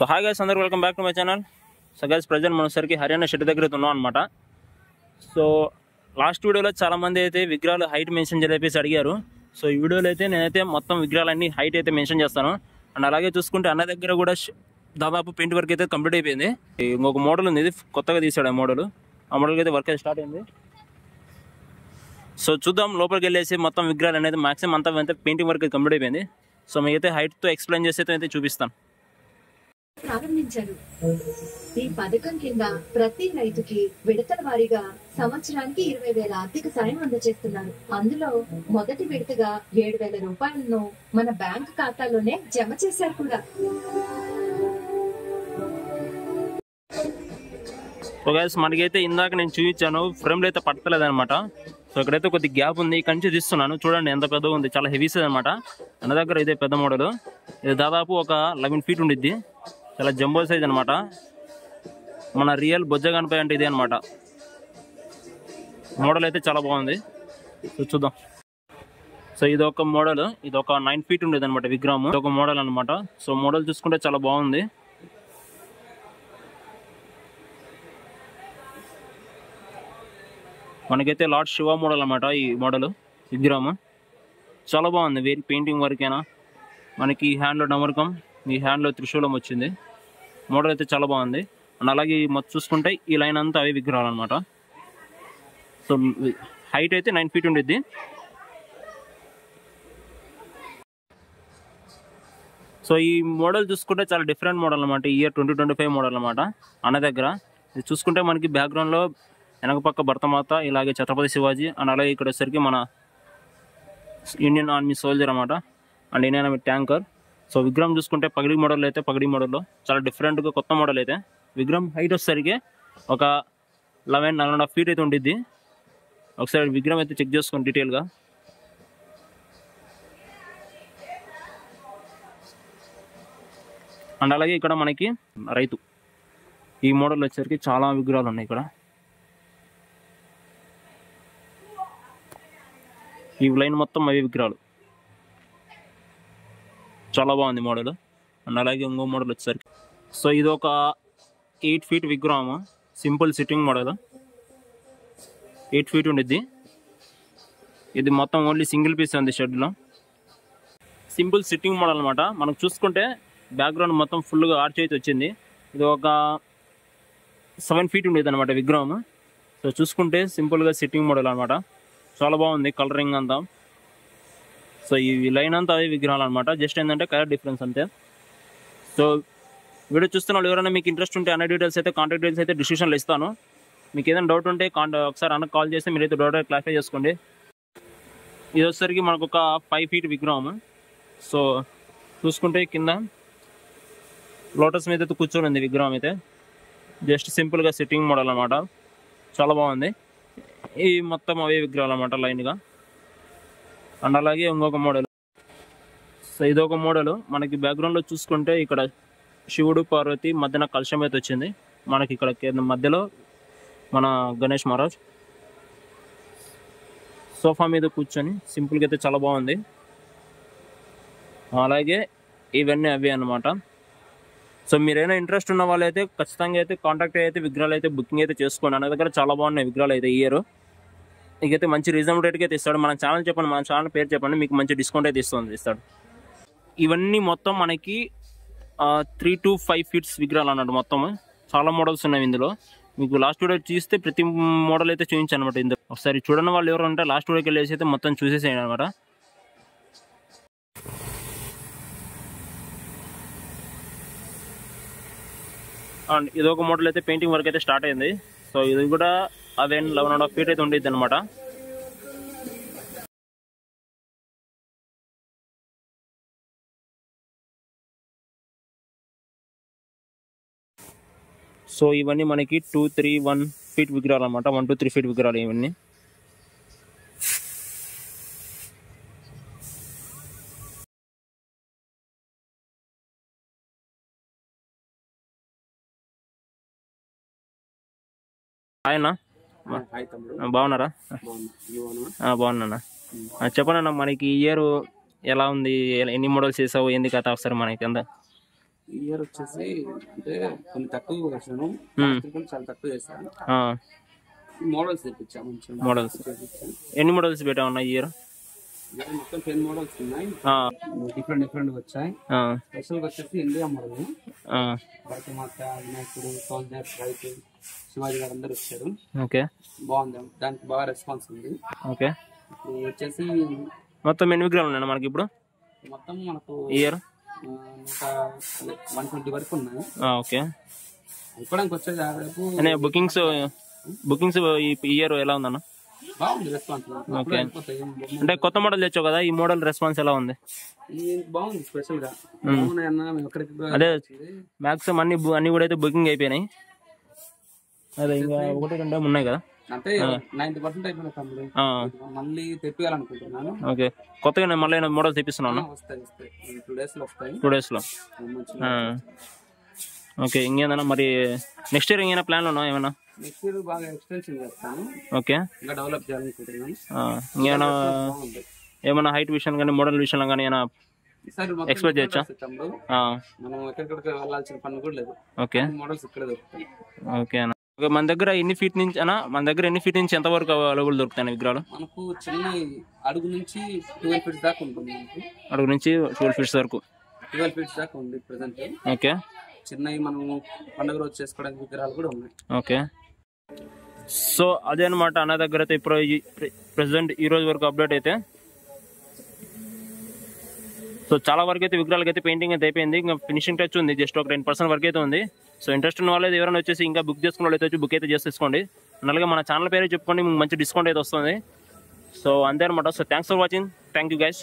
So hi guys, అందరూ welcome back to my channel. So guys, present మనం సరికి Haryana shed దగ్గర అయితే ఉన్నాం అనమాట. సో లాస్ట్ వీడియోలో చాలామంది అయితే విగ్రహాలు హైట్ మెన్షన్ చెప్పేసి అడిగారు. సో ఈ వీడియోలో అయితే నేనైతే మొత్తం విగ్రహాలన్నీ హైట్ అయితే మెన్షన్ చేస్తాను. అండ్ అలాగే చూసుకుంటే అన్న దగ్గర కూడా దాదాపు పెయింట్ వర్క్ అయితే కంప్లీట్ అయిపోయింది. ఇంకొక మోడల్ ఉంది, ఇది కొత్తగా తీసాడు ఆ మోడల్కి అయితే వర్క్ అయితే స్టార్ట్ అయింది. సో చూద్దాం, లోపలికి వెళ్ళేసి మొత్తం విగ్రహాలు అనేది మాక్సిమం అంతా పెయింటింగ్ వర్క్ అయితే కంప్లీట్ అయిపోయింది. సో మీకైతే హైట్తో ఎక్స్ప్లెయిన్ చేసి అయితే చూపిస్తాను. ప్రారంభించారు. ఈ పథకం కింద ప్రతి రైతుకి విడతల వారీగా సంవత్సరానికి 20,000 ఆర్థిక సాయం అందజేస్తున్నారు. అందులో మొదటి విడతగా 7,000 రూపాయలను మన బ్యాంక్ ఖాతాలోనే జమ చేశారు కూడా. సో గైస్, మనకైతే ఇందాక నేను చూపించాను, ఫ్రేమ్లో అయితే పట్టలేదు అనమాట. సో ఇక్కడైతే కొద్ది గ్యాప్ ఉంది, కంచి తీస్తున్నాను. చూడండి ఎంత పెద్దగా ఉంది, చాలా హెవీ సైజ్ అనమాట. అన్న దగ్గర ఇదే పెద్ద మోడల్, ఇది దాదాపు ఒక 11 ఫీట్ ఉండిద్ది. చాలా జంబో సైజ్ అనమాట. మన రియల్ బొజ్జగనపై అంటే ఇదే అనమాట. మోడల్ అయితే చాలా బాగుంది. సో చూద్దాం. సో ఇది ఒక మోడల్, ఇది ఒక 9 ఫీట్ ఉండేది అనమాట విగ్రహం. ఇది ఒక మోడల్ అనమాట. సో మోడల్ చూసుకుంటే చాలా బాగుంది. మనకైతే లార్డ్ శివ మోడల్ అనమాట ఈ మోడల్ విగ్రహం. చాలా బాగుంది. వేరే పెయింటింగ్ వర్క్ అయినా మనకి ఈ హ్యాండ్లో నమరకం, ఈ హ్యాండ్లో త్రిశూలం వచ్చింది. మోడల్ అయితే చాలా బాగుంది. అండ్ అలాగే మొత్తం చూసుకుంటే ఈ లైన్ అంతా అవే విగ్రహాలు అనమాట. సో హైట్ అయితే 9 ఫీట్ ఉండిద్ది. సో ఈ మోడల్ చూసుకుంటే చాలా డిఫరెంట్ మోడల్ అనమాట. ఇయర్ 2025 మోడల్ అనమాట అన్న దగ్గర. ఇది చూసుకుంటే మనకి బ్యాక్గ్రౌండ్లో వెనక పక్క భరతమాత, ఇలాగే ఛత్రపతి శివాజీ, అండ్ అలాగే ఇక్కడ వచ్చేసరికి మన ఇండియన్ ఆర్మీ సోల్జర్ అనమాట, and Indian army tanker. So విగ్రహం చూసుకుంటే పగడి మోడల్ అయితే పగడి మోడల్లో చాలా డిఫరెంట్గా కొత్త మోడల్ అయితే. విగ్రహం హైట్ వచ్చేసరికి ఒక 11.5 ఫీట్ అయితే ఉండిద్ది. ఒకసారి విగ్రహం అయితే చెక్ చేసుకోండి డీటెయిల్గా. అండ్ అలాగే ఇక్కడ మనకి రైతు, ఈ మోడల్ వచ్చేసరికి చాలా విగ్రహాలు ఉన్నాయి ఇక్కడ. ఈ లైన్ మొత్తం అవి విగ్రహాలు, చాలా బాగుంది మోడల్. అండ్ అలాగే ఇంకో మోడల్ వచ్చేసరికి, సో ఇది ఒక 8 ఫీట్ విగ్రహం, సింపుల్ సిట్టింగ్ మోడల్, 8 ఫీట్ ఉండిద్ది. ఇది మొత్తం ఓన్లీ సింగిల్ పీస్ ఉంది షెడ్లో. సింపుల్ సిట్టింగ్ మోడల్ అనమాట. మనకు చూసుకుంటే బ్యాక్గ్రౌండ్ మొత్తం ఫుల్గా ఆర్చ్ అయితే వచ్చింది. ఇది ఒక 7 ఫీట్ ఉండేది అనమాట విగ్రహం. సో చూసుకుంటే సింపుల్గా సిట్టింగ్ మోడల్ అనమాట. చాలా బాగుంది కలరింగ్ అంతా. సో ఈ లైన్ అంతా అదే విగ్రహాలు అనమాట. జస్ట్ ఏంటంటే కలర్ డిఫరెన్స్ అంతే. సో వీడియో చూస్తున్న వాళ్ళు ఎవరైనా మీకు ఇంట్రెస్ట్ ఉంటే అన్న డీటెయిల్స్ అయితే, కాంటాక్ట్ డీటెయిల్స్ అయితే డిస్క్రిప్షన్లో ఇస్తాను. మీకు ఏదైనా డౌట్ ఉంటే ఒకసారి అన్నకు కాల్ చేస్తే మీరైతే డౌట్ క్లారిఫై చేసుకోండి. ఇది వచ్చేసరికి మనకు ఒక 5 ఫీట్ విగ్రహం. సో చూసుకుంటే కింద లోటస్ మీద అయితే కూర్చొని ఉంది విగ్రహం అయితే. జస్ట్ సింపుల్గా సిట్టింగ్ మోడల్ అనమాట. చాలా బాగుంది. ఈ మొత్తం అవే విగ్రహాలు అనమాట లైన్గా. అండ్ అలాగే ఇంకొక మోడల్, సో ఇదొక మోడల్. మనకి బ్యాక్గ్రౌండ్లో చూసుకుంటే ఇక్కడ శివుడు పార్వతి మధ్యన కలశం అయితే వచ్చింది. మనకి ఇక్కడ మధ్యలో మన గణేష్ మహారాజ్ సోఫా మీద కూర్చొని సింపుల్గా అయితే చాలా బాగుంది. అలాగే ఇవన్నీ అవే అనమాట. సో మీరైనా ఇంట్రెస్ట్ ఉన్న వాళ్ళు అయితే ఖచ్చితంగా అయితే కాంటాక్ట్ అయితే విగ్రహాలు అయితే బుకింగ్ అయితే చేసుకోండి. అన్న దగ్గర చాలా బాగున్నాయి విగ్రహాలు అయితే. ఇయర్ మీకైతే మంచి రీజనబుల్ రేట్కి అయితే ఇస్తాడు. మన ఛానల్ చెప్పండి, మన ఛానల్ పేరు చెప్పండి, మీకు మంచి డిస్కౌంట్ అయితే ఇస్తాడు. ఇవన్నీ మొత్తం మనకి 3 to 5 ఫీట్స్ విగ్రహాలు అన్నట్టు. మొత్తం చాలా మోడల్స్ ఉన్నాయి ఇందులో. మీకు లాస్ట్ వీడియో చూస్తే ప్రతి మోడల్ అయితే చూపించాను అనమాట. ఇందులో ఒకసారి చూడని వాళ్ళు ఎవరు ఉంటే లాస్ట్ వీడియోకి వెళ్ళేసి అయితే మొత్తం చూసేసేయండి అనమాట. అండ్ ఇదొక మోడల్ అయితే పెయింటింగ్ వర్క్ అయితే స్టార్ట్ అయింది. సో ఇది కూడా అదే 11.5 ఫీట్ అయితే ఉండేది అనమాట. సో ఇవన్నీ మనకి 2, 3, 1 ఫీట్ విగ్రహాలు అనమాట. 1 to 3 ఫీట్ విగ్రహాలు ఇవన్నీ. ఆయన బాగున్నారా? బాగున్నా. చెప్పండి అన్న, మనకి ఈ ఇయర్ ఎలా ఉంది, ఎన్ని మోడల్స్ చేసావు, ఏంది కథ ఒకసారి మనకి అంతా. ఇయర్ వచ్చేసి అంటే కొన్ని తక్కువ వేసాను, చాలా తక్కువ చేశాను. మోడల్స్ తెప్పించాము, మోడల్స్ ఎన్ని మోడల్స్ పెట్టా ఉన్నాయి ఇయర్? మొత్తం 10 మోడల్స్ ఉన్నాయి, డిఫరెంట్ వచ్చాయి. స్పెషల్ వచ్చేసి ఇండియా మోడల్, భరతమాత, వినాయకుడు, సోల్జర్, రైతు, శివాజీ గారు అందరు వచ్చారు. ఓకే, బాగుంది, దానికి బాగా రెస్పాన్స్ ఉంది. ఓకే, ఇప్పుడు వచ్చేసి మొత్తం ఎన్ని విగ్రహాలు ఉన్నాయి మనకి ఇప్పుడు? మొత్తం మనకు ఇయర్ 120 వరకు ఉన్నాయి. ఓకే, ఇప్పటికి వచ్చేది రేపు బుకింగ్స్ ఈ ఇయర్ ఎలా ఉందన్న? బాగుంది రెస్పాన్స్. ఓకే, అంటే కొత్త మోడల్ తెచ్చావు కదా, ఈ మోడల్ రెస్పాన్స్ ఎలా ఉంది? బాగుంది, స్పెషల్ గా. అదే మ్యాక్సిమం అన్ని కూడా అయితే బుకింగ్ అయిపోయినాయి. అదే ఇంకా 1-2 ఉన్నాయి కదా, అంటే 90% అయిపోయిన తమ్ముడు. మళ్ళీ తెప్పియాలనుకుంటున్నాను. ఓకే, కొత్తగా మళ్ళీ మోడల్ తెప్పిస్తున్నాను. వస్తాయి 2 days లో వస్తాయి. 2 days లో. ఓకే, ఇంకేదన్నా మరి నెక్స్ట్ ఇయర్ ఇంకేమైనా ప్లాన్లు ఉన్నావు ఏమైనా? నెక్స్ట్ ఇయర్ బాగా ఎక్స్టెన్షన్ చేస్తాను. ఓకే, ఇంకా డెవలప్ చేయాలనుకుంటున్నాను. ఇంకేమైనా ఏమైనా హైట్ విషయం కానీ మోడల్ విషయంలో కానీ ఏమైనా ఎక్స్పెక్ట్ చేయొచ్చా? మనం ఎక్కడికి వెళ్ళాల్సిన పని కూడా లేదు. ఓకే, మోడల్స్ ఇక్కడ దొరుకుతాయి. ఓకే అన్న. మన దగ్గర ఎన్ని ఫీట్ నుంచి ఎంత వరకు అవైలబుల్ దొరుకుతాయి విగ్రహాలు? మనకు చిన్న అడుగు నుంచి 12 feet దాకా ఉంటుంది. అడుగు నుంచి 12 feet వరకు 12 feet దాకా ఉంది ప్రెసెంట్. ఓకే, చిన్నవి మనము పండుగ రోజు చేసుకోవడానికి విగ్రహాలు కూడా ఉన్నాయి. ఓకే, సో అదే అనమాట అన్న దగ్గర అయితే ఇప్పుడు ప్రెసెంట్ ఈ రోజు వరకు అప్డేట్ అయితే. సో చాలా వరకు అయితే విగ్రహాలకి అయితే పెయింటింగ్ అయితే అయిపోయింది, ఇంకా ఫినిషింగ్ టచ్ ఉంది, జస్ట్ ఒక 10% వరకు అయితే ఉంది. సో ఇంట్రెస్ట్ ఉన్న వాళ్ళు ఎవరైనా వచ్చేసి ఇంకా బుక్ చేసుకున్న వాళ్ళు అయితే బుక్ అయితే చేసేసుకోండి. అలాగే మన ఛానల్ పేరే చెప్పుకోండి, మీకు మంచి డిస్కౌంట్ అయితే వస్తుంది. సో అంతే అనమాట. So thanks for watching, thank you guys.